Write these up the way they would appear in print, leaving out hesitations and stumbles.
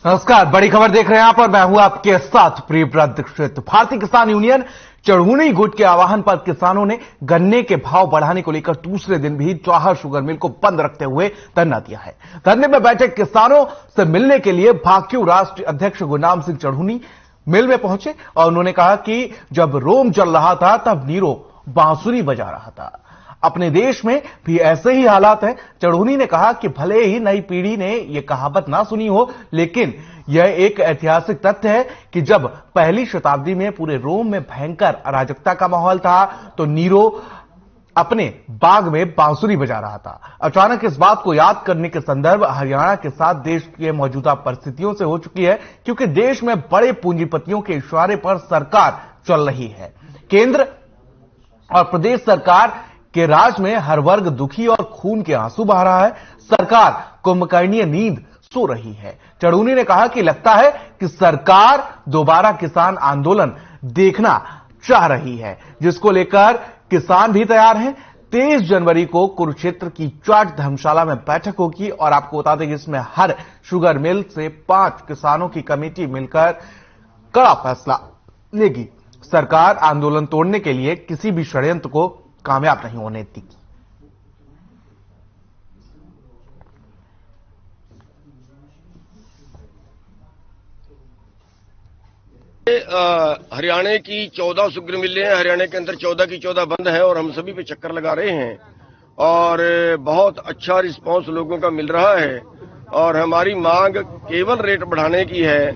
नमस्कार, बड़ी खबर देख रहे हैं आप और मैं हूं आपके साथ प्रियव्रत दीक्षित। भारतीय किसान यूनियन चढ़ूनी गुट के आह्वान पर किसानों ने गन्ने के भाव बढ़ाने को लेकर दूसरे दिन भी जवाहर शुगर मिल को बंद रखते हुए धरना दिया है। धरने में बैठे किसानों से मिलने के लिए भाकियू राष्ट्रीय अध्यक्ष गुरनाम सिंह चढ़ूनी मिल में पहुंचे और उन्होंने कहा कि जब रोम चल रहा था तब नीरो बांसुरी बजा रहा था। अपने देश में भी ऐसे ही हालात हैं। चढ़ूनी ने कहा कि भले ही नई पीढ़ी ने यह कहावत ना सुनी हो, लेकिन यह एक ऐतिहासिक तथ्य है कि जब पहली शताब्दी में पूरे रोम में भयंकर अराजकता का माहौल था तो नीरो अपने बाग में बांसुरी बजा रहा था। अचानक इस बात को याद करने के संदर्भ हरियाणा के साथ देश के मौजूदा परिस्थितियों से हो चुकी है, क्योंकि देश में बड़े पूंजीपतियों के इशारे पर सरकार चल रही है। केंद्र और प्रदेश सरकार के राज में हर वर्ग दुखी और खून के आंसू बहा रहा है। सरकार कुंभकर्णीय नींद सो रही है। चढ़ूनी ने कहा कि लगता है कि सरकार दोबारा किसान आंदोलन देखना चाह रही है, जिसको लेकर किसान भी तैयार हैं। 23 जनवरी को कुरुक्षेत्र की चाट धर्मशाला में बैठक होगी और आपको बता दें कि इसमें हर शुगर मिल से 5 किसानों की कमेटी मिलकर कड़ा फैसला लेगी। सरकार आंदोलन तोड़ने के लिए किसी भी षड्यंत्र को कामयाब नहीं होने देगी। हरियाणा की 14 शुगर मिलें हैं। हरियाणा के अंदर 14 की 14 बंद है और हम सभी पे चक्कर लगा रहे हैं और बहुत अच्छा रिस्पांस लोगों का मिल रहा है। और हमारी मांग केवल रेट बढ़ाने की है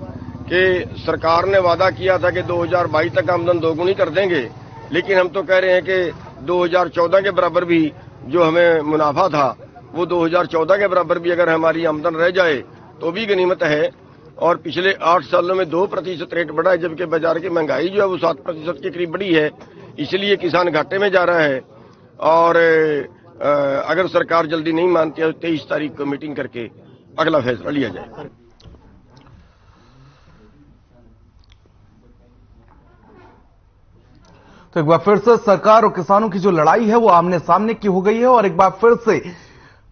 कि सरकार ने वादा किया था कि 2022 तक आमदन दोगुनी कर देंगे, लेकिन हम तो कह रहे हैं कि 2014 के बराबर भी जो हमें मुनाफा था वो 2014 के बराबर भी अगर हमारी आमदन रह जाए तो भी गनीमत है। और पिछले 8 सालों में 2% रेट बढ़ा है, जबकि बाजार की महंगाई जो है वो 7% के करीब बढ़ी है। इसलिए किसान घाटे में जा रहा है और अगर सरकार जल्दी नहीं मानती है तो 23 तारीख को मीटिंग करके अगला फैसला लिया जाए। तो एक बार फिर से सरकार और किसानों की जो लड़ाई है वो आमने सामने की हो गई है और एक बार फिर से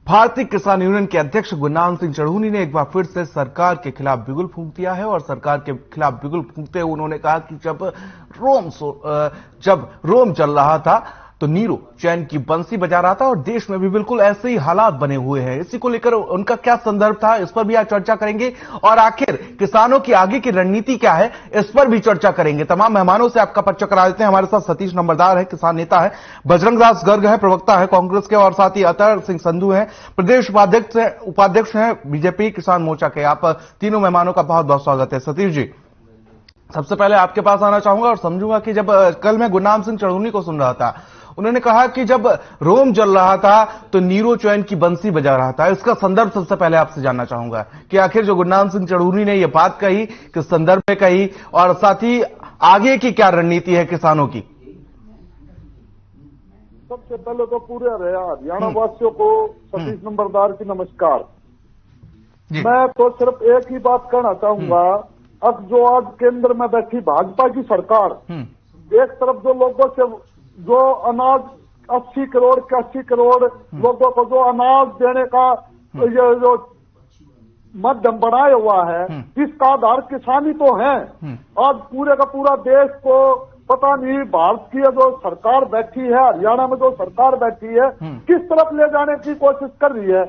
भारतीय किसान यूनियन के अध्यक्ष गुरनाम सिंह चढ़ूनी ने एक बार फिर से सरकार के खिलाफ बिगुल फूंक दिया है और सरकार के खिलाफ बिगुल फूंकते हुए उन्होंने कहा कि जब रोम चल रहा था तो नीरो चैन की बंसी बजा रहा था और देश में भी बिल्कुल ऐसे ही हालात बने हुए हैं। इसी को लेकर उनका क्या संदर्भ था, इस पर भी आज चर्चा करेंगे और आखिर किसानों की आगे की रणनीति क्या है, इस पर भी चर्चा करेंगे। तमाम मेहमानों से आपका परिचय करा देते हैं। हमारे साथ सतीश नंबरदार है, किसान नेता है, बजरंग दास गर्ग है, प्रवक्ता है कांग्रेस के, और साथ ही अतर सिंह संधू है, प्रदेश उपाध्यक्ष हैं बीजेपी किसान मोर्चा के। आप तीनों मेहमानों का बहुत बहुत स्वागत है। सतीश जी, सबसे पहले आपके पास आना चाहूंगा और समझूंगा कि जब कल मैं गुरनाम सिंह चढ़ूनी को सुन रहा था, उन्होंने कहा कि जब रोम जल रहा था तो नीरो चैन की बंसी बजा रहा था। इसका संदर्भ सबसे पहले आपसे जानना चाहूंगा कि आखिर जो गुरनाम सिंह चढ़ूनी ने यह बात कही किस संदर्भ में कही और साथ ही आगे की क्या रणनीति है किसानों की। सबसे पहले तो पूरे हरियाणा वासियों को सतीश नंबरदार की नमस्कार। मैं तो सिर्फ एक ही बात कहना चाहूंगा, अब जो आज केंद्र में बैठी भाजपा की सरकार, एक तरफ जो लोगों से जो अनाज 80 करोड़ 81 करोड़ लोगों को जो अनाज देने का ये जो माध्यम बनाया हुआ है, इसका आधार किसानी तो है। आज पूरे का पूरा देश को पता नहीं भारत की जो सरकार बैठी है, हरियाणा में जो सरकार बैठी है, किस तरफ ले जाने की कोशिश कर रही है।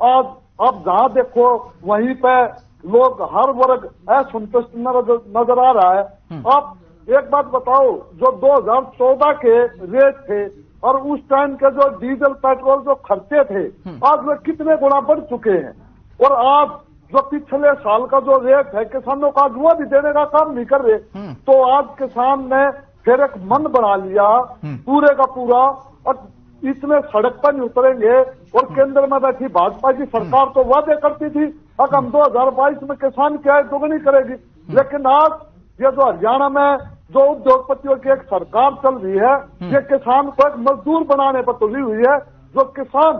आज आप जहां देखो वहीं पे लोग हर वर्ग असंतुष्ट नजर आ रहा है। आप एक बात बताओ, जो 2014 के रेट थे और उस टाइम के जो डीजल पेट्रोल जो खर्चे थे, आज वे कितने गुना बढ़ चुके हैं। और आज जो पिछले साल का जो रेट है किसानों का, वो भी देने का काम नहीं कर रहे। तो आज किसान ने फिर एक मन बना लिया पूरे का पूरा, और इसमें सड़क पर नहीं उतरेंगे। और केंद्र में बैठी भाजपा की सरकार तो वादे करती थी अब हम 2022 में किसान की आय दोगुनी करेगी, लेकिन आज ये जो हरियाणा में जो उद्योगपतियों की एक सरकार चल रही है, ये किसान को एक मजदूर बनाने पर तुली हुई है, जो किसान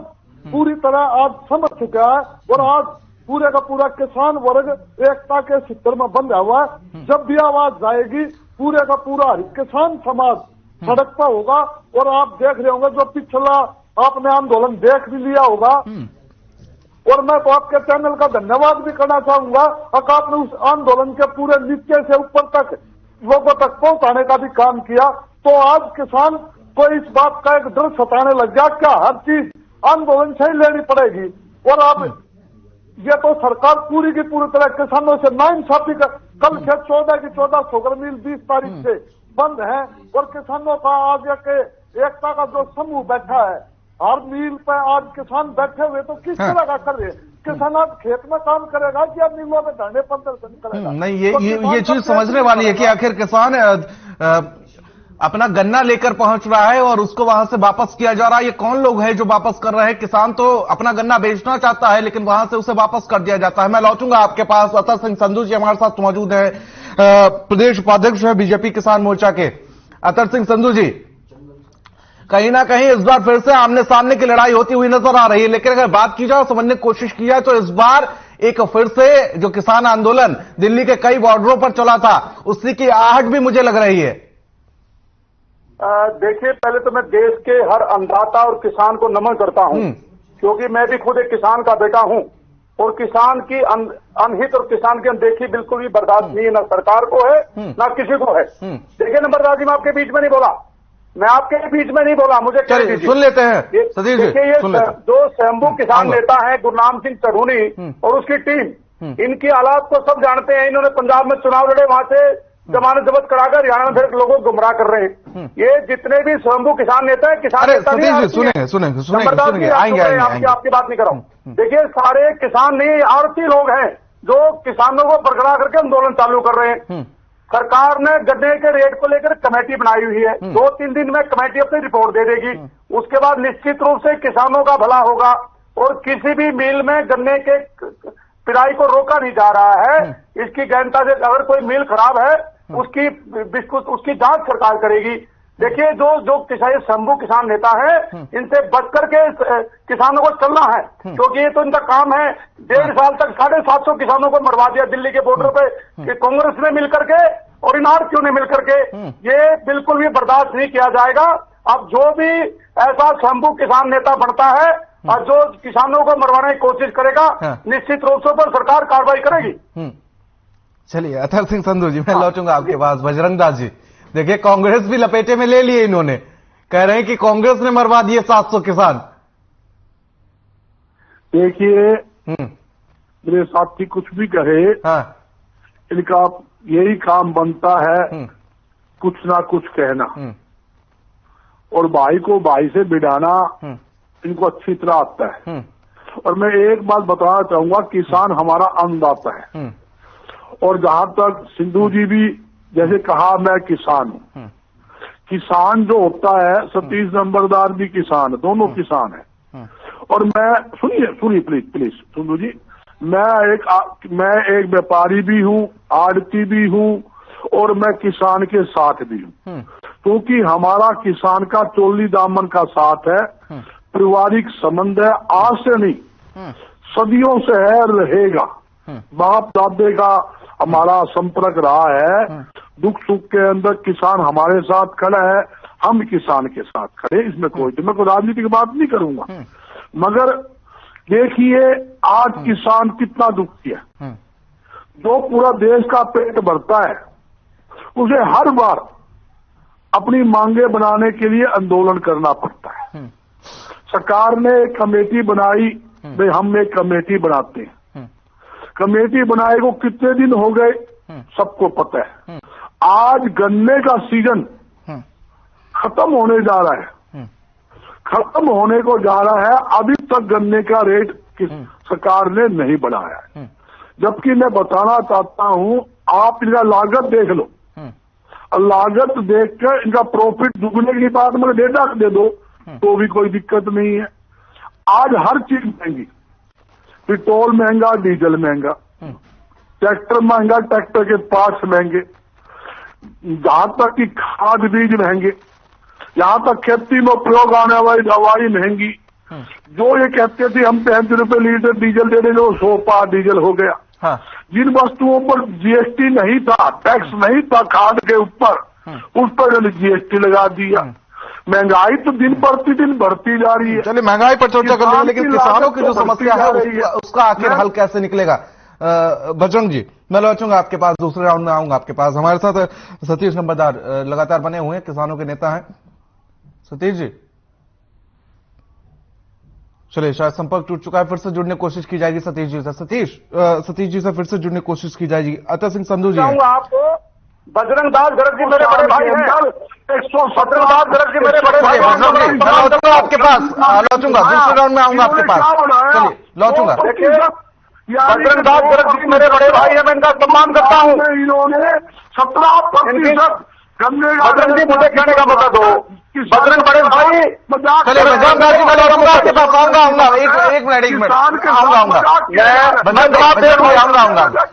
पूरी तरह आज समझ चुका है। और आज पूरे का पूरा किसान वर्ग एकता के सूत्र में बंधा हुआ है। जब भी आवाज जाएगी पूरे का पूरा किसान समाज सड़क पर होगा। और आप देख रहे होंगे जो पिछला आपने आंदोलन देख भी लिया होगा, और मैं तो आपके चैनल का धन्यवाद भी करना चाहूंगा और आपने उस आंदोलन के पूरे नीचे से ऊपर तक लोगों तक पहुंचाने का भी काम किया। तो आज किसान को इस बात का एक डर सताने लग गया, क्या हर चीज आंदोलन से ही लेनी पड़ेगी। और अब ये तो सरकार पूरी की पूरी तरह किसानों से नाइंसाफी का, कल से 14 की 14 शुगर मिल 20 तारीख से बंद है और किसानों का आज एकता का जो समूह बैठा है, हर मिल पे आज किसान बैठे हुए, तो किस तरह का कर रहे हैं? किसान आज खेत में काम करेगा या मिलों में धरने प्रदर्शन करेगा? नहीं, ये चीज समझने वाली है कि आखिर किसान अपना गन्ना लेकर पहुंच रहा है और उसको वहां से वापस किया जा रहा है। ये कौन लोग हैं जो वापस कर रहे हैं? किसान तो अपना गन्ना बेचना चाहता है लेकिन वहां से उसे वापस कर दिया जाता है। मैं लौटूंगा आपके पास। अतर सिंह संधू जी हमारे साथ मौजूद है, प्रदेश उपाध्यक्ष है बीजेपी किसान मोर्चा के। अतर सिंह संधू जी, कहीं ना कहीं इस बार फिर से आमने सामने की लड़ाई होती हुई नजर आ रही है, लेकिन अगर बात की जाए, समझने की कोशिश की जाए, तो इस बार एक फिर से जो किसान आंदोलन दिल्ली के कई बॉर्डरों पर चला था, उसी की आहट भी मुझे लग रही है। देखिए, पहले तो मैं देश के हर अन्नदाता और किसान को नमन करता हूं, क्योंकि मैं भी खुद एक किसान का बेटा हूं और किसान की अनहित और किसान की अनदेखी बिल्कुल भी बर्दाश्त नहीं है, ना सरकार को है ना किसी को है। देखिए नंबरदार जी, मैं आपके बीच में नहीं बोला, मैं आपके बीच में नहीं बोला, मुझे सुन लेते हैं। देखिए, ये जो स्वयंभू किसान नेता है गुरनाम सिंह चढ़ूनी और उसकी टीम, इनकी हालात को सब जानते हैं। इन्होंने पंजाब में चुनाव लड़े, वहां से जमानत जब्त कराकर हरियाणा में फिर लोगों को गुमराह कर रहे हैं। ये जितने भी स्वयंभू किसान नेता है, किसान नेता नहीं, आपकी बात नहीं कर रहा हूं। देखिए, सारे किसान नहीं, आड़ती लोग हैं जो किसानों को बरकरार करके आंदोलन चालू कर रहे हैं। सरकार ने गन्ने के रेट को लेकर कमेटी बनाई हुई है, 2-3 दिन में कमेटी अपनी रिपोर्ट दे देगी। उसके बाद निश्चित रूप से किसानों का भला होगा और किसी भी मिल में गन्ने के पिराई को रोका नहीं जा रहा है। इसकी गहनता से अगर कोई मिल खराब है, उसकी जांच सरकार करेगी। देखिए, जो किसान शंभू किसान नेता है, इनसे बच करके किसानों को चलना है, क्योंकि ये तो इनका काम है। 1.5 साल तक 750 किसानों को मरवा दिया दिल्ली के बॉर्डर पे कि कांग्रेस ने मिलकर के और इन आरटीओ ने मिलकर के। ये बिल्कुल भी बर्दाश्त नहीं किया जाएगा। अब जो भी ऐसा शंभू किसान नेता बनता है और जो किसानों को मरवाने की कोशिश करेगा, निश्चित रूप से पर सरकार कार्रवाई करेगी। चलिए अतर सिंह संधू जी, मैं लौटूंगा आपके पास। बजरंग दास जी, देखिए कांग्रेस भी लपेटे में ले लिए, इन्होंने कह रहे हैं कि कांग्रेस ने मरवा दिए 700 किसान। देखिए, मेरे साथी कुछ भी कहे, इनका यही काम बनता है कुछ ना कुछ कहना और भाई को भाई से बिड़ाना इनको अच्छी तरह आता है। और मैं एक बात बताना चाहूंगा, किसान हमारा अन्नदाता है और जहां तक सिंधु जी भी जैसे कहा, मैं किसान हूं। किसान जो होता है, सतीश नंबरदार भी किसान है, दोनों किसान है। और मैं सुनिए प्लीज सिंधु जी, मैं एक व्यापारी भी हूं, आड़ती भी हूं और मैं किसान के साथ भी हूं, क्योंकि हमारा किसान का चोली दामन का साथ है, पारिवारिक संबंध है, आज से नहीं सदियों से है, रहेगा। बाप दादे का हमारा संपर्क रहा है। दुख सुख के अंदर किसान हमारे साथ खड़ा है, हम किसान के साथ खड़े। इसमें कोई राजनीति की बात नहीं करूंगा, मगर देखिए आज किसान कितना दुखी है। जो पूरा देश का पेट भरता है, उसे हर बार अपनी मांगे बनाने के लिए आंदोलन करना पड़ता है। सरकार ने एक कमेटी बनाई, भाई हम एक कमेटी बनाते हैं। कमेटी बनाए को कितने दिन हो गए सबको पता है। आज गन्ने का सीजन खत्म होने जा रहा है, खत्म होने को जा रहा है, अभी तक गन्ने का रेट सरकार ने नहीं बढ़ाया है। जबकि मैं बताना चाहता हूं, आप इनका लागत देख लो, लागत देखकर इनका प्रॉफिट दुगने की बात में 1.5 लाख दे दो तो भी कोई दिक्कत नहीं है। आज हर चीज महंगी, पेट्रोल महंगा, डीजल महंगा, ट्रैक्टर महंगा, ट्रैक्टर के पार्ट्स महंगे, जहां तक कि खाद बीज महंगे, यहां तक खेती में उपयोग आने वाली दवाई महंगी। जो ये कहते थे हम 35 रुपए लीटर डीजल दे देंगे, वो 100 पार डीजल हो गया। जिन वस्तुओं पर जीएसटी नहीं था, टैक्स नहीं था खाद के ऊपर, उस पर जीएसटी लगा दिया। महंगाई तो दिन प्रतिदिन बढ़ती जा रही है। चलिए महंगाई पर चर्चा कर लेंगे, लेकिन किसानों की जो समस्या है उसका आखिर हल कैसे निकलेगा? बजरंग जी, मैं लौटूंगा आपके पास, दूसरे राउंड में आऊंगा आपके पास। हमारे साथ सतीश नंबरदार लगातार बने हुए हैं, किसानों के नेता हैं। सतीश जी, चलिए शायद संपर्क टूट चुका है, फिर से जुड़ने की कोशिश की जाएगी सतीश जी से। सतीश जी से फिर से जुड़ने की कोशिश की जाएगी। अतर सिंह संधू जी आपको बजरंग दास गर्ग जी मेरे बड़े भाई हैं, 117 दास गर्ग जी मेरे बड़े भाई हैं। लौटूंगा आपके पास, लौटूंगा दूसरे राउंड में आऊंगा आपके पास। चलिए लौटूंगा। बजरंग दास गर्ग जी मेरे बड़े भाई हैं, मैं इनका सम्मान करता हूँ। इन्होंने 17% बजरंग जी मुझे कहने का मौका दो। बजरंग बड़े भाई, चलिए बजरंग दास जी मैं लौटूंगा आपके पास, आऊंगा एक मिनट आऊंगा मैं जवाब दे दूंगा,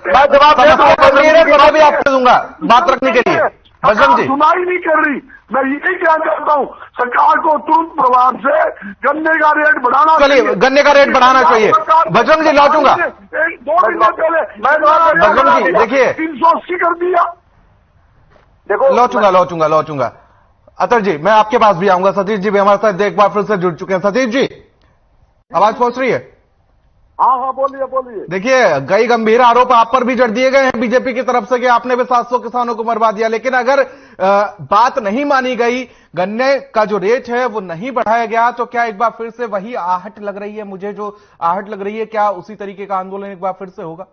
मैं जवाब दे दूंगा, मैं भी आपसे दूंगा बात रखने के लिए। बजरंग जी सुनाई नहीं कर रही, मैं यही कहना चाहता हूँ, सरकार को तुरंत प्रभाव से गन्ने का रेट बढ़ाना। चलिए गन्ने का रेट बढ़ाना चाहिए। बजरंग जी लौटूंगा। 2 महीने पहले बजरंग जी देखिए 380 कर दिया। देखो लौटूंगा। अतर जी मैं आपके पास भी आऊंगा। सतीश जी भी हमारे साथ एक बार फिर से जुड़ चुके हैं। सतीश जी आवाज पहुंच रही है? हाँ बोलिए। देखिए कई गंभीर आरोप आप पर भी जड़ दिए गए हैं बीजेपी की तरफ से कि आपने भी 700 किसानों को मरवा दिया, लेकिन अगर बात नहीं मानी गई, गन्ने का जो रेट है वो नहीं बढ़ाया गया, तो क्या एक बार फिर से वही आहट लग रही है? मुझे जो आहट लग रही है, क्या उसी तरीके का आंदोलन एक बार फिर से होगा?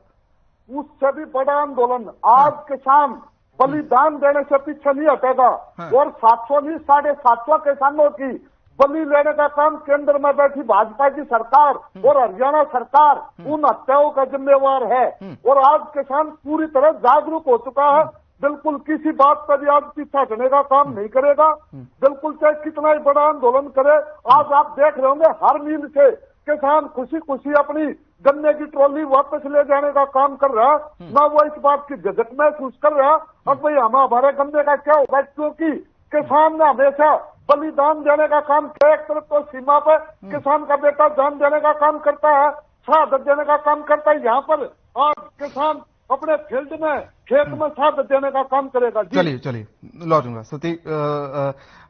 उससे भी बड़ा आंदोलन आज किसान बलिदान देने से पीछे नहीं हटेगा। और 700 नहीं 750 किसानों की बलि लेने का काम केंद्र में बैठी भाजपा की सरकार और हरियाणा सरकार उन हत्याओं का जिम्मेवार है। और आज किसान पूरी तरह जागरूक हो चुका है, बिल्कुल किसी बात पर भी आज पीछे हटने का काम नहीं करेगा। बिल्कुल चाहे कितना ही बड़ा आंदोलन करे। आज आप देख रहे होंगे हर मील से किसान खुशी खुशी अपनी गन्ने की ट्रॉली वापस ले जाने का काम कर रहा है। ना वो इस बात की झिझक महसूस कर रहा अब भाई हमारे गन्ने का क्या होगा, क्योंकि किसान ने हमेशा बलिदान देने का काम किया। एक तरफ तो सीमा पर किसान का बेटा जान देने का काम करता है, शहादत देने का काम करता है, यहाँ पर आज किसान अपने फील्ड में खेत में शहादत देने का काम करेगा। चलिए लौटूंगा।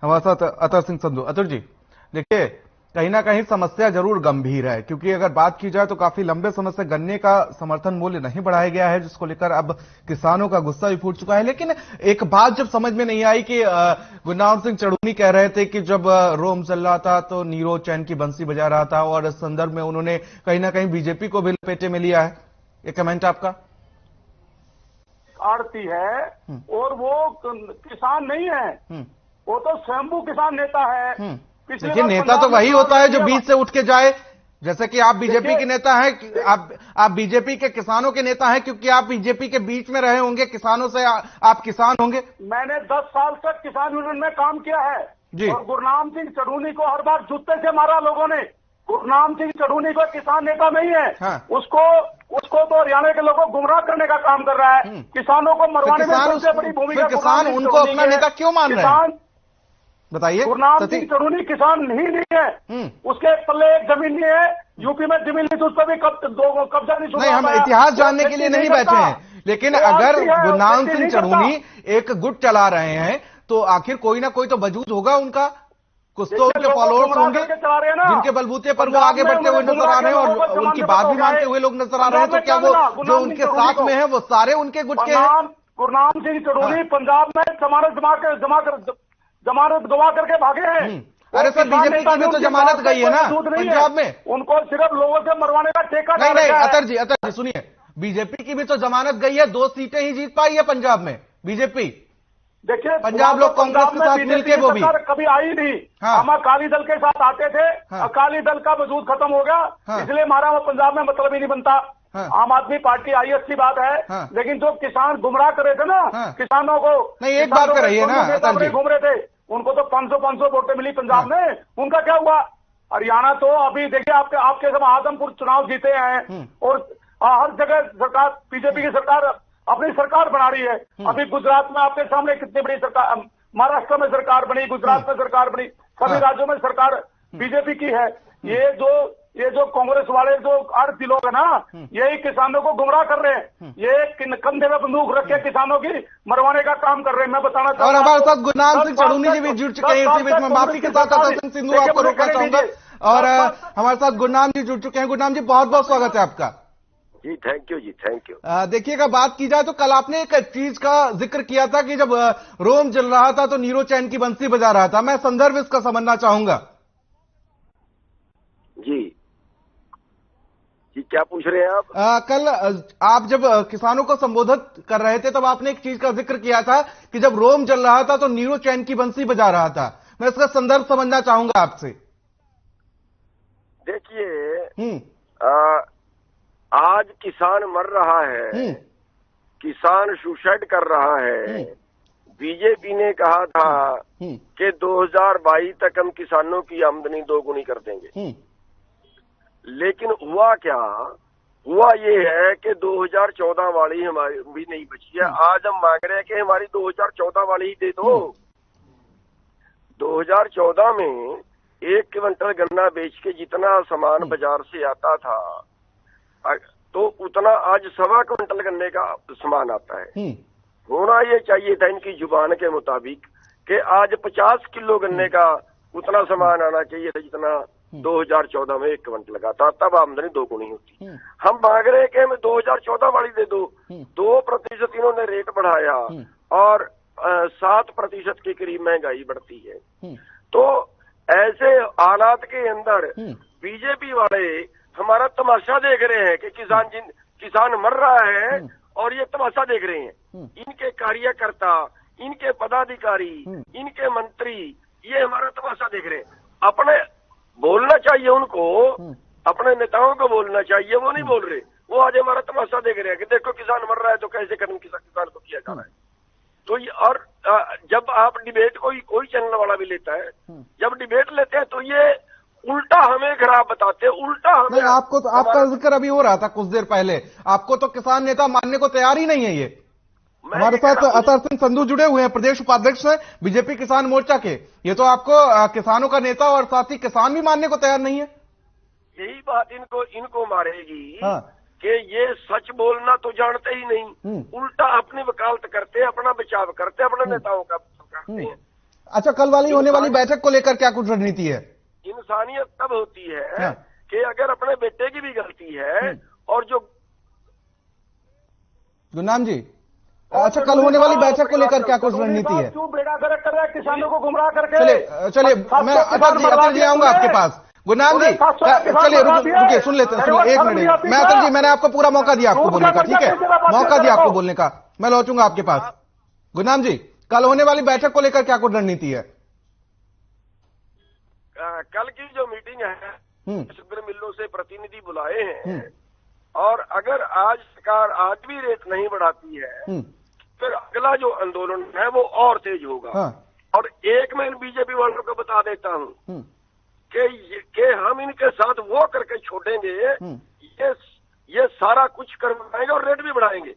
हमारे साथ अतर सिंह संधू। अतर जी देखिए कहीं ना कहीं समस्या जरूर गंभीर है, क्योंकि अगर बात की जाए तो काफी लंबे समय से गन्ने का समर्थन मूल्य नहीं बढ़ाया गया है, जिसको लेकर अब किसानों का गुस्सा भी फूट चुका है। लेकिन एक बात जब समझ में नहीं आई कि गुरनाम सिंह चढ़ूनी कह रहे थे कि जब रोम चल रहा था तो नीरो चैन की बंसी बजा रहा था, और इस संदर्भ में उन्होंने कहीं ना कहीं बीजेपी को भी लपेटे में लिया है। ये कमेंट आपका? आड़ती है और वो किसान नहीं है, वो तो स्वयंभू किसान नेता है। लेकिन नेता तो वही होता है जो बीच से उठ के जाए, जैसे कि आप बीजेपी के नेता हैं, आप बीजेपी के किसानों के नेता हैं, क्योंकि आप बीजेपी के बीच में रहे होंगे, किसानों से आप किसान होंगे। मैंने 10 साल तक किसान यूनियन में काम किया है जी। और गुरनाम सिंह चढ़ूनी को हर बार जूते से मारा लोगों ने। गुरनाम सिंह चढ़ूनी को किसान नेता नहीं है। हाँ। उसको तो हरियाणा के लोगों को गुमराह करने का काम कर रहा है। किसानों को मरवाने में सबसे बड़ी भूमिका किसान उनको अपना नेता क्यों मान रहे हैं, बताइए? गुरनाम सिंह चढ़ूनी किसान नहीं है, उसके पल्ले एक जमीन नहीं है, यूपी में जमीन नहीं, तो उस पर भी कब्जा नहीं। हम इतिहास जानने के लिए नहीं बैठे हैं, लेकिन अगर गुरनाम सिंह चढ़ूनी एक गुट चला रहे हैं तो आखिर कोई ना कोई तो वजूद होगा उनका, कुछ तो उनके फॉलोअर्स होंगे जिनके बलबूते पर वो आगे बढ़ते हुए नजर आ रहे हैं और उनकी बात भी मानते हुए लोग नजर आ रहे हैं। तो क्या वो जो उनके साथ में है वो सारे उनके गुट के हैं? गुरनाम सिंह चढ़ूनी पंजाब में जमानत गवा करके भागे हैं। अरे सर बीजेपी की भी तो जमानत गई है ना पंजाब में, उनको सिर्फ लोगों से मरवाने का ठेका नहीं। अतर जी सुनिए, बीजेपी की भी तो जमानत गई है, 2 सीटें ही जीत पाई है पंजाब में बीजेपी। देखिए पंजाब लोग कांग्रेस के साथ मिलके वो भी कभी आई नहीं। हम अकाली दल के साथ आते थे, अकाली दल का वजूद खत्म हो गया, इसलिए हमारा वो पंजाब में मतलब ही नहीं बनता। आम आदमी पार्टी आई अच्छी बात है, लेकिन जो किसान गुमराह कर रहे थे ना किसानों को, नहीं एक बात कर रही है ना, घूम रहे थे, उनको तो 500 वोटें मिली पंजाब में, उनका क्या हुआ? हरियाणा तो अभी देखिए आपके सब आदमपुर चुनाव जीते हैं और हर जगह सरकार बीजेपी की सरकार अपनी सरकार बना रही है। अभी गुजरात में आपके सामने कितनी बड़ी सरकार, महाराष्ट्र में सरकार बनी, गुजरात में सरकार बनी, सभी राज्यों में सरकार बीजेपी की है। ये जो ये जो कांग्रेस वाले जो आड़ती लोग है ना, यही किसानों को गुमराह कर रहे हैं। ये कंधे में बंदूक रख के किसानों की मरवाने का काम कर रहे हैं। मैं बताना चाहूंगा। और हमारे साथ गुरनाम सिंह चढ़ूनी जी भी जुड़ चुके हैं इसी बीच में। माफी के साथ अतर सिंह संधू आपको रोकना चाहूंगा और हमारे साथ गुरनाम जी जुड़ चुके हैं। गुरनाम जी बहुत बहुत स्वागत है आपका। जी थैंक यू जी, थैंक यू। देखिएगा, बात की जाए तो कल आपने एक चीज का जिक्र किया था कि जब रोम जल रहा था तो नीरो चैन की बंसी बजा रहा था। मैं संदर्भ इसका समझना चाहूंगा। जी क्या पूछ रहे हैं आप? कल आप जब किसानों को संबोधित कर रहे थे तब आपने एक चीज का जिक्र किया था कि जब रोम जल रहा था तो नीरो चैन की बंसी बजा रहा था। मैं इसका संदर्भ समझना चाहूंगा आपसे। देखिए, आज किसान मर रहा है, किसान सुसाइड कर रहा है। बीजेपी ने कहा था कि 2022 तक हम किसानों की आमदनी दोगुनी कर देंगे, लेकिन हुआ क्या? हुआ ये है कि 2014 वाली हमारी भी नहीं बची है। आज हम मांग रहे हैं कि हमारी 2014 वाली ही दे दो। 2014 में 1 क्विंटल गन्ना बेच के जितना सामान बाजार से आता था तो उतना आज 1.25 क्विंटल गन्ने का सामान आता है। होना ये चाहिए था इनकी जुबान के मुताबिक कि आज 50 किलो गन्ने का उतना सामान आना चाहिए था जितना 2014 में 1 क्विंटल लगा था, तब आमदनी दोगुनी होती। हम मांग रहे हैं कि हमें 2014 वाली दे दो। 2% इन्होंने रेट बढ़ाया और 7% के करीब महंगाई बढ़ती है। तो ऐसे हालात के अंदर बीजेपी वाले हमारा तमाशा देख रहे हैं कि किसान मर रहा है और ये तमाशा देख रहे हैं। इनके कार्यकर्ता, इनके पदाधिकारी, इनके मंत्री ये हमारा तमाशा देख रहे हैं। अपने बोलना चाहिए उनको, अपने नेताओं को बोलना चाहिए, वो नहीं बोल रहे। वो आज हमारा तमाशा देख रहे हैं कि देखो किसान मर रहा है तो कैसे कदम किसान को किया जा रहा है। तो ये और जब आप डिबेट कोई चैनल वाला भी लेता है, जब डिबेट लेते हैं तो ये उल्टा हमें खराब बताते हैं, उल्टा हमें। आपको तो आपका जिक्र अभी हो रहा था कुछ देर पहले, आपको तो किसान नेता मानने को तैयार ही नहीं है। ये हमारे साथ अतर सिंह संधू जुड़े हुए हैं, प्रदेश उपाध्यक्ष हैं बीजेपी किसान मोर्चा के। ये तो आपको किसानों का नेता और साथ ही किसान भी मानने को तैयार नहीं है। यही बात इनको मारेगी कि ये सच बोलना तो जानते ही नहीं, उल्टा अपनी वकालत करते हैं, अपना बचाव करते हैं, अपने नेताओं का करते हैं। अच्छा, कल वाली होने वाली बैठक को लेकर क्या कुछ रणनीति है? इंसानियत तब होती है कि अगर अपने बेटे की भी गलती है और जो गुरनाम जी, अच्छा, कल होने वाली बैठक को लेकर क्या कुछ रणनीति है? क्यों बेड़ा गर्क कर रहा है किसानों को गुमराह करके? चलिए मैं अतर जी आऊंगा आपके पास। गुरनाम जी चलिए रुकिए, सुन लेते हैं, सुनिए 1 मिनट। मैं अतर जी, मैंने आपको पूरा मौका दिया आपको बोलने का, ठीक है? मौका दिया आपको बोलने का, मैं लौटूंगा आपके पास। गुरनाम जी, कल होने वाली बैठक को लेकर क्या कुछ रणनीति है? कल की जो मीटिंग है, शुगर मिलों से प्रतिनिधि बुलाए हैं और अगर आज सरकार आज भी रेट नहीं बढ़ाती है फिर अगला जो आंदोलन है वो और तेज होगा। और एक मैं इन बीजेपी वालों को बता देता हूं कि हम इनके साथ वो करके छोड़ेंगे, ये सारा कुछ करवाएंगे और रेट भी बढ़ाएंगे।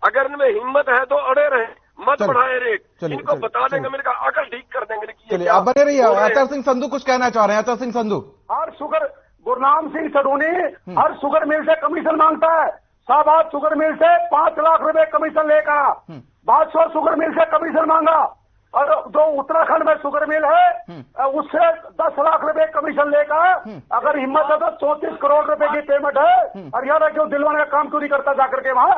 अगर इनमें हिम्मत है तो अड़े रहे, मत बढ़ाए रेट, इनको बता देंगे, मेरे का अकल ठीक कर देंगे। चलिए आप बने रहिए। अतर सिंह संधू कुछ कहना चाह रहे हैं। अतर सिंह संधू, हर शुगर गुरनाम सिंह चढ़ूनी हर शुगर मिल से कमीशन मांगता है। शाहबाद शुगर मिल से 5 लाख रुपए कमीशन लेकर, बादशाह शुगर मिल से कमीशन मांगा और जो उत्तराखंड में शुगर मिल है उससे 10 लाख रुपए कमीशन लेकर, अगर हिम्मत है तो 34 करोड़ रुपए की पेमेंट है। हरियाणा क्यों दिलवाने का काम क्यों नहीं करता जाकर के वहाँ?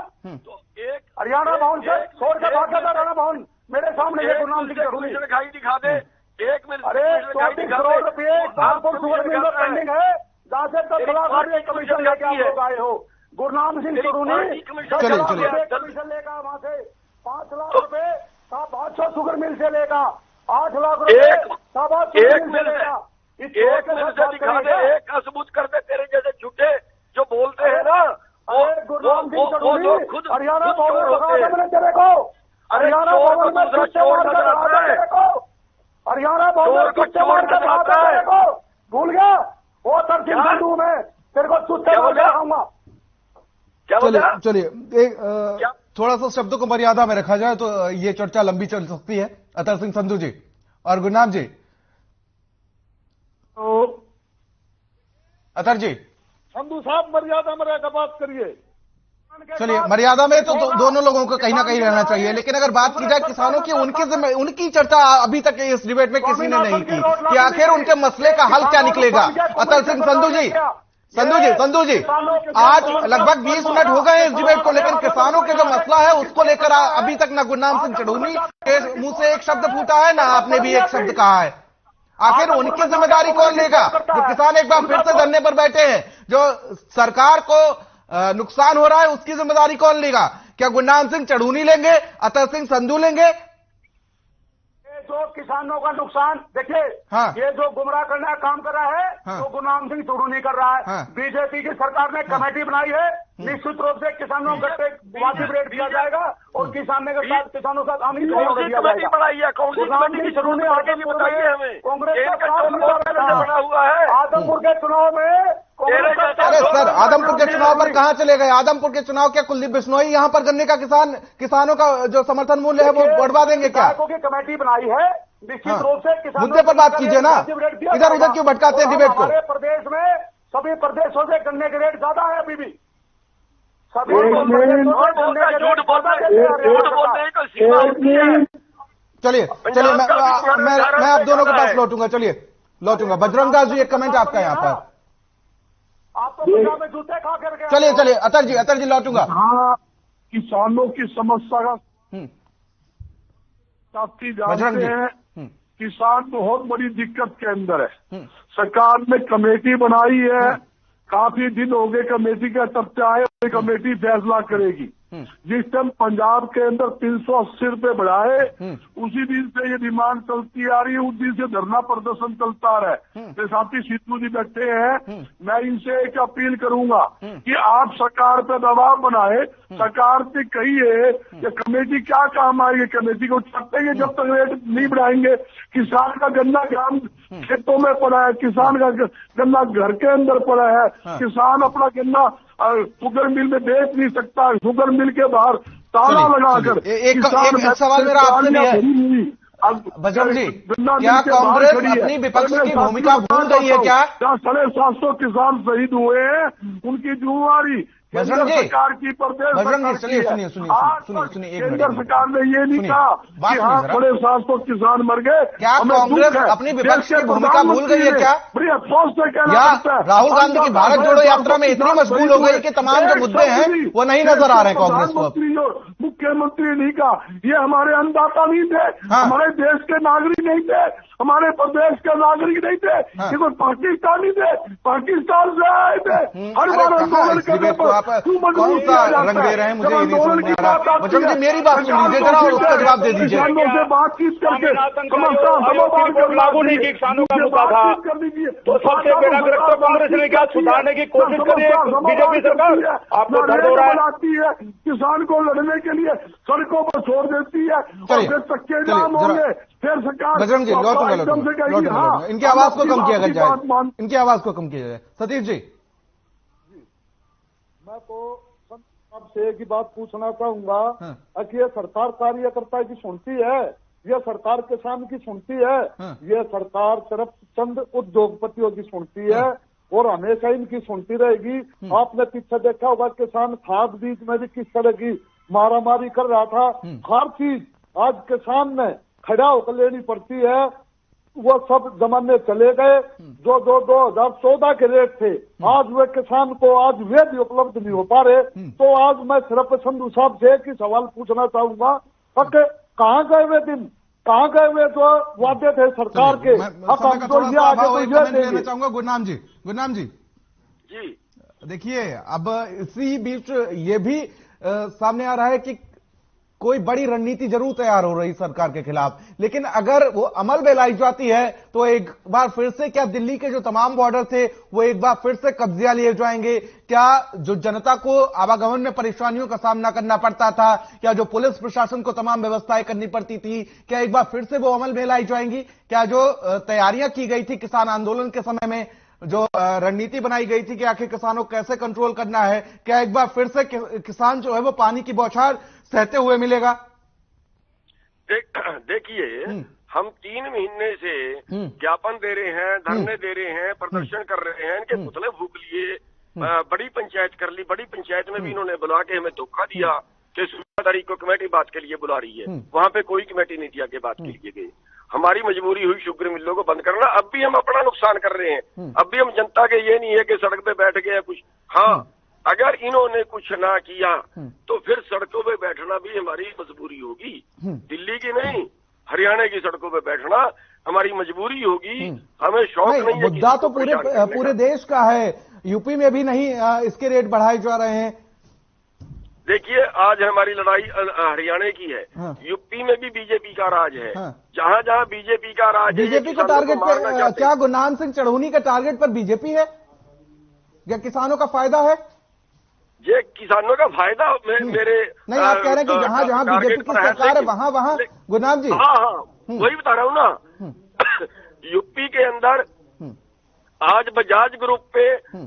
हरियाणा भवन से छोड़ के भाग जाता हरियाणा भवन मेरे सामने। ये गुरनाम सिंह चढ़ूनी दिखा दे 1 मिनट। अरे 34 करोड़ रुपए कानपुर शुगर मिल में पेंडिंग है, जहाँ से 10 लाख रुपए कमीशन लेके आप लोग आए हो। गुरनाम सिंह चढ़ूनी 10 लाख रुपए कमीशन लेगा वहाँ से, 5 लाख रुपए बादशाह शुगर मिल से लेगा, 8 लाख रुपए शाहबाद शुगर मिल से लेगा। एक मिनट से दिखा दे, एक का सबूत कर दे। तेरे जैसे झूठे जो बोलते हैं ना, गुरनाम सिंह चढ़ूनी हरियाणा भवन में भगा मैंने तेरे को, हरियाणा भवन में कुत्ते मार कर भगा तेरे को, हरियाणा भवन में कुत्ते मार कर भगा तेरे को, भूल गया? वो अतर सिंह संधू में तेरे को कुत्ते मार कर खाऊंगा। चलिए थोड़ा सा शब्दों को मर्यादा में रखा जाए तो ये चर्चा लंबी चल सकती है। अतर सिंह संधू जी और गुरनाम जी, अतर जी, संधू साहब मर्यादा में रहकर बात करिए। चलिए, मर्यादा में तो दोनों लोगों को कहीं ना कहीं रहना चाहिए, लेकिन अगर बात की जाए किसानों की, उनकी चर्चा अभी तक इस डिबेट में किसी ने नहीं की कि आखिर उनके मसले का हल क्या निकलेगा। अतर सिंह, संधू जी, आज लगभग 20 मिनट हो गए इस डिबेट को, लेकिन किसानों के जो मसला है उसको लेकर अभी तक ना गुरनाम सिंह चढ़ूनी के मुंह से एक शब्द फूटा है, ना आपने भी एक शब्द कहा है। आखिर उनकी जिम्मेदारी कौन लेगा? जो किसान एक बार फिर से धरने पर बैठे हैं, जो सरकार को नुकसान हो रहा है, उसकी जिम्मेदारी कौन लेगा? क्या गुरनाम सिंह चढ़ूनी लेंगे, अतर सिंह संधू लेंगे? जो किसानों का नुकसान देखिए, ये जो गुमराह करने का काम कर रहा है तो गुरनाम सिंह चढ़ूनी कर रहा है। बीजेपी की सरकार ने कमेटी बनाई है, निश्चित रूप से किसानों को वाजिब रेट दिया जाएगा और किसानों के साथ किसानों का कानूनी सहयोग दिया जाएगा। गुरनाम सिंह चढ़ूनी आदमपुर के चुनाव में, अरे सर, आदमपुर के चुनाव पर कहां चले गए? आदमपुर के चुनाव क्या कुलदीप बिश्नोई यहां पर गन्ने का किसानों का जो समर्थन मूल्य है वो बढ़वा देंगे क्या? कमेटी बनाई है, निश्चित रूप से किसानों मुद्दे पर बात कीजिए ना, इधर उधर क्यों भटकाते हैं डिबेट को? हमारे प्रदेश में सभी प्रदेशों से गन्ने के रेट ज्यादा है अभी भी। सभी चलिए, मैं आप दोनों के पास लौटूंगा। बजरंग दास जी, एक कमेंट आपका यहाँ पर। आप तो पंजाब में जूते खा करके। चलिए, अतर जी लौटूंगा। हाँ, किसानों की समस्या का साथी जानते हैं, किसान बहुत बड़ी दिक्कत के अंदर है। सरकार ने कमेटी बनाई है, काफी दिन हो गए कमेटी का चर्चा है, कमेटी फैसला करेगी। जिस टाइम पंजाब के अंदर 380 रुपए बढ़ाए, उसी दिन से ये डिमांड चलती आ रही है, उस दिन से धरना प्रदर्शन चलता रहे। मेरे साथी सीतू जी बैठे हैं, मैं इनसे एक अपील करूंगा कि आप सरकार पे दबाव बनाए, सरकार से कहिए कि कमेटी क्या काम आएगी, कमेटी को छटेंगे जब तक रेट नहीं बढ़ाएंगे। किसान का गन्ना ग्राम खेतों में पड़ा है, किसान का गन्ना घर के अंदर पड़ा है, किसान अपना गन्ना शुगर मिल में बेच नहीं सकता, शुगर मिल के बाहर ताला लगाकर। एक सवाल मेरा आपसे भी है बजरंग जी, क्या कांग्रेस अपनी विपक्ष की भूमिका भूल गई है क्या? 750 किसान शहीद हुए हैं, उनकी जिम्मेवारी बजरंग जी, चलिए सुनिए केंद्र सरकार ने ये नहीं कहा कि हाँ 750 किसान मर गए। क्या कांग्रेस अपनी विपक्ष की भूमिका भूल गई है क्या? बड़ी अफसोस से कहना या राहुल गांधी की भारत जोड़ो यात्रा में इतनी मशगूल हो गई कि तमाम जो मुद्दे हैं वो नहीं नजर आ रहे हैं कांग्रेस को? मुख्यमंत्री नहीं कहा, ये हमारे अन्नदाता नहीं थे, हमारे देश के नागरिक नहीं थे, हमारे प्रदेश के नागरिक नहीं थे, ये कोई पाकिस्तानी थे, पाकिस्तान से आए थे। हर बार आंदोलन करने पर कौन सा रंग दे रहे हैं मुझे ये नहीं समझ में आ रहा। बजरंग जी, मेरी बात सुन लीजिए जरा और उसका जवाब दे दीजिए। किसानों से बातचीत करके लागू नहीं की किसानों का मुद्दा था, तो सबसे बेड़ा गर्क तो कांग्रेस ने क्या सुधारने की कोशिश करी है बीजेपी सरकार। आपको दर्द हो रहा है, किसान को लड़ने के लिए सड़कों पर छोड़ देती है और फिर चक्के जाम होंगे, फिर सरकार। बजरंग जी, लौटूंगा, इनकी आवाज को कम किया जाए, इनकी आवाज को कम किया जाए। सतीश जी, मैं तो आपसे एक ही बात पूछना चाहूंगा कि ये सरकार कार्यकर्ता की सुनती है, ये सरकार किसान की सुनती है, ये सरकार सिर्फ चंद उद्योगपतियों की सुनती है और हमेशा इनकी सुनती रहेगी। आपने पीछे देखा होगा किसान खाद बीज में भी किस तरह की मारामारी कर रहा था। हर चीज आज किसान में खड़ा होकर लेनी पड़ती है, वो सब जमाने चले गए। जो 2014 के रेट थे, आज वे किसान को आज वे भी उपलब्ध नहीं हो पा रहे। तो आज मैं सिर्फ संधू साहब से एक ही सवाल पूछना चाहूंगा, कहाँ गए वे दिन, कहाँ गए वे जो वादे थे सरकार के? देना चाहूंगा गुरनाम जी देखिए, अब इसी बीच ये भी सामने आ रहा है कि कोई बड़ी रणनीति जरूर तैयार हो रही सरकार के खिलाफ, लेकिन अगर वो अमल में लाई जाती है तो एक बार फिर से क्या दिल्ली के जो तमाम बॉर्डर थे वो एक बार फिर से कब्जा लिए जाएंगे? क्या जो जनता को आवागमन में परेशानियों का सामना करना पड़ता था, क्या जो पुलिस प्रशासन को तमाम व्यवस्थाएं करनी पड़ती थी, क्या एक बार फिर से वो अमल में लाई जाएंगी? क्या जो तैयारियां की गई थी किसान आंदोलन के समय में, जो रणनीति बनाई गई थी कि आखिर किसानों को कैसे कंट्रोल करना है, क्या एक बार फिर से किसान जो है वो पानी की बौछार सहते हुए मिलेगा? देखिए, हम 3 महीने से ज्ञापन दे रहे हैं, धरने दे रहे हैं, प्रदर्शन कर रहे हैं, इनके पुतले फूक लिए, बड़ी पंचायत कर ली। बड़ी पंचायत में भी इन्होंने बुला के हमें धोखा दिया कि 16 तारीख को कमेटी बात के लिए बुला रही है। वहां पे कोई कमेटी नहीं थी आगे बात के लिए गई। हमारी मजबूरी हुई शुगर मिलों को बंद करना। अब भी हम अपना नुकसान कर रहे हैं। अब भी हम जनता के ये नहीं है कि सड़क पे बैठ गए कुछ। हाँ, अगर इन्होंने कुछ ना किया तो फिर सड़कों पे बैठना भी हमारी मजबूरी होगी। दिल्ली की नहीं, हरियाणा की सड़कों पे बैठना हमारी मजबूरी होगी। हमें शौक नहीं है। मुद्दा तो पूरे देश का है। यूपी में भी नहीं इसके रेट बढ़ाए जा रहे हैं। देखिए, आज हमारी लड़ाई हरियाणा की है। यूपी में भी बीजेपी का राज है। जहां जहां बीजेपी का राज है, बीजेपी का टारगेट पे क्या गुरनाम सिंह चढ़ूनी के टारगेट पर बीजेपी है या किसानों का फायदा है? ये किसानों का फायदा मेरे नहीं, आप कह रहे हैं कि जहां जहां बीजेपी की सरकार है वहां वहां गुरनाम जी। हाँ, वही बता रहा हूँ ना। यूपी के अंदर आज बजाज ग्रुप पे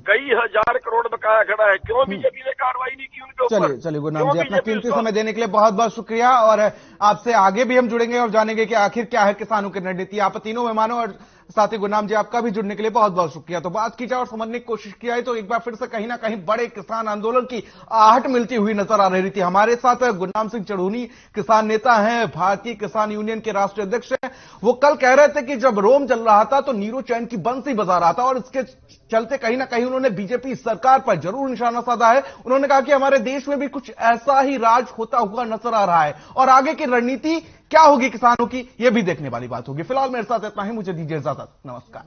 कई हजार करोड़ बकाया खड़ा है। क्यों बीजेपी ने कार्रवाई नहीं की उनके ऊपर? चलिए गुरनाम जी, अपना कीमती समय देने के लिए बहुत बहुत शुक्रिया। और आपसे आगे भी हम जुड़ेंगे और जानेंगे कि आखिर क्या है किसानों की रणनीति। आप तीनों मेहमानों और साथ ही गुरनाम जी, आपका भी जुड़ने के लिए बहुत बहुत शुक्रिया। तो बात की जाए और समझने की कोशिश की जाए तो एक बार फिर से कहीं ना कहीं बड़े किसान आंदोलन की आहट मिलती हुई नजर आ रही थी। हमारे साथ गुरनाम सिंह चढ़ूनी किसान नेता हैं, भारतीय किसान यूनियन के राष्ट्रीय अध्यक्ष हैं। वो कल कह रहे थे कि जब रोम चल रहा था तो नीरू चैन की बंसी बजा रहा था और इसके चलते कहीं ना कहीं उन्होंने बीजेपी सरकार पर जरूर निशाना साधा है। उन्होंने कहा कि हमारे देश में भी कुछ ऐसा ही राज होता हुआ नजर आ रहा है और आगे की रणनीति क्या होगी किसानों की, यह भी देखने वाली बात होगी। फिलहाल मेरे साथ इतना ही, मुझे दीजिए इजाजत, नमस्कार।